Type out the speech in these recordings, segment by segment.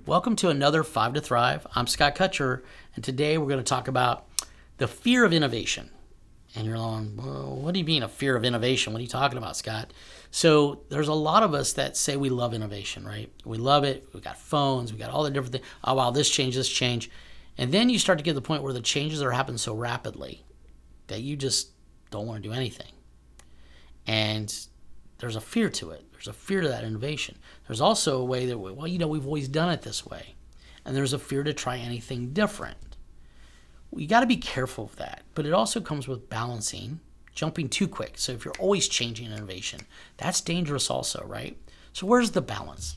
Welcome to another 5 to Thrive. I'm Scott Kutcher, and today we're going to talk about the fear of innovation. And you're going, well, what do you mean a fear of innovation? What are you talking about, Scott? So there's a lot of us that say we love innovation, right? We love it. We got phones. We got all the different things. Oh, wow, this change. And then you start to get to the point where the changes are happening so rapidly that you just don't want to do anything. And there's a fear to it. There's a fear to that innovation. There's also a way that, we've always done it this way. And there's a fear to try anything different. You got to be careful of that. But it also comes with balancing, jumping too quick. So if you're always changing innovation, that's dangerous also, right? So where's the balance?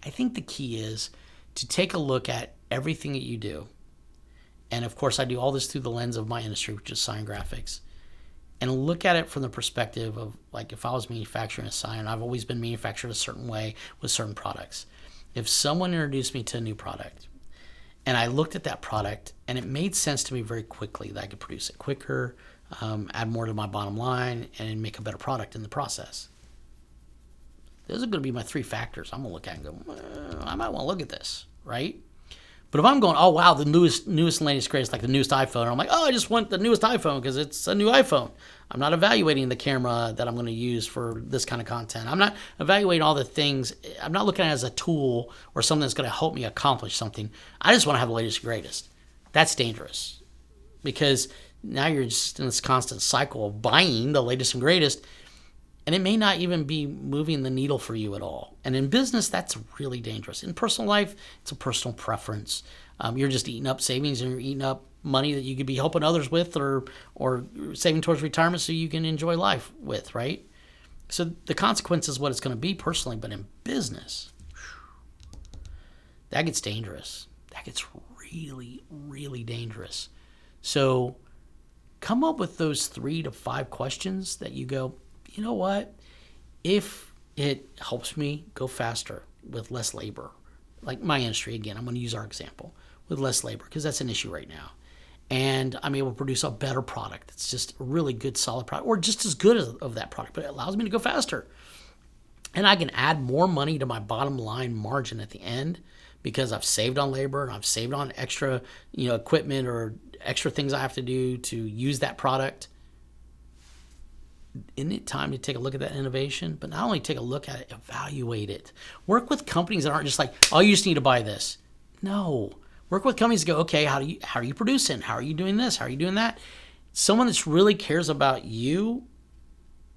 I think the key is to take a look at everything that you do. And of course, I do all this through the lens of my industry, which is sign graphics. And look at it from the perspective of, like, if I was manufacturing a sign, I've always been manufactured a certain way with certain products. If someone introduced me to a new product and I looked at that product and it made sense to me very quickly that I could produce it quicker, add more to my bottom line, and make a better product in the process, those are going to be my three factors. I'm going to look at it and go, I might want to look at this, right? But if I'm going, oh, wow, the newest and latest, greatest, like the newest iPhone, and I'm like, oh, I just want the newest iPhone because it's a new iPhone. I'm not evaluating the camera that I'm going to use for this kind of content. I'm not evaluating all the things. I'm not looking at it as a tool or something that's going to help me accomplish something. I just want to have the latest and greatest. That's dangerous because now you're just in this constant cycle of buying the latest and greatest, and it may not even be moving the needle for you at all. And in business, that's really dangerous. In personal life, it's a personal preference. You're just eating up savings and you're eating up money that you could be helping others with or saving towards retirement so you can enjoy life with, right? So the consequence is what it's going to be personally, but in business, that gets dangerous. That gets really, really dangerous. So come up with those 3 to 5 questions that you go, you know what? If it helps me go faster with less labor, like my industry, again, I'm going to use our example, with less labor, because that's an issue right now. And I'm able to produce a better product. It's just a really good, solid product, or just as good as of that product, but it allows me to go faster. And I can add more money to my bottom line margin at the end because I've saved on labor and I've saved on extra, equipment or extra things I have to do to use that product. Isn't it time to take a look at that innovation? But not only take a look at it, evaluate it. Work with companies that aren't just like, oh, you just need to buy this. No. Work with companies that go, okay, how are you producing? How are you doing this? How are you doing that? Someone that really cares about you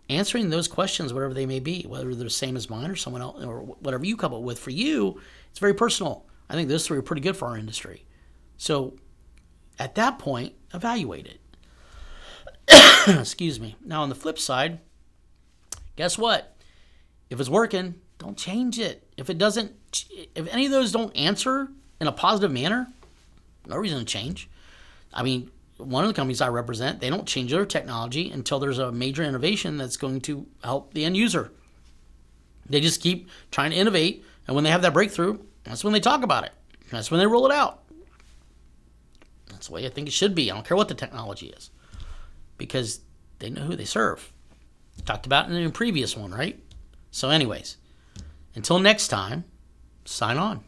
answering those questions, whatever they may be, whether they're the same as mine or someone else or whatever you come up with. For you, it's very personal. I think those 3 are pretty good for our industry. So at that point, evaluate it. Excuse me. Now, on the flip side, guess what? If it's working, don't change it. If any of those don't answer in a positive manner, no reason to change. I mean, one of the companies I represent, they don't change their technology until there's a major innovation that's going to help the end user. They just keep trying to innovate, and when they have that breakthrough, that's when they talk about it. That's when they roll it out. That's the way I think it should be. I don't care what the technology is, because they know who they serve. Talked about it in a previous one, right? So anyways, until next time, sign on.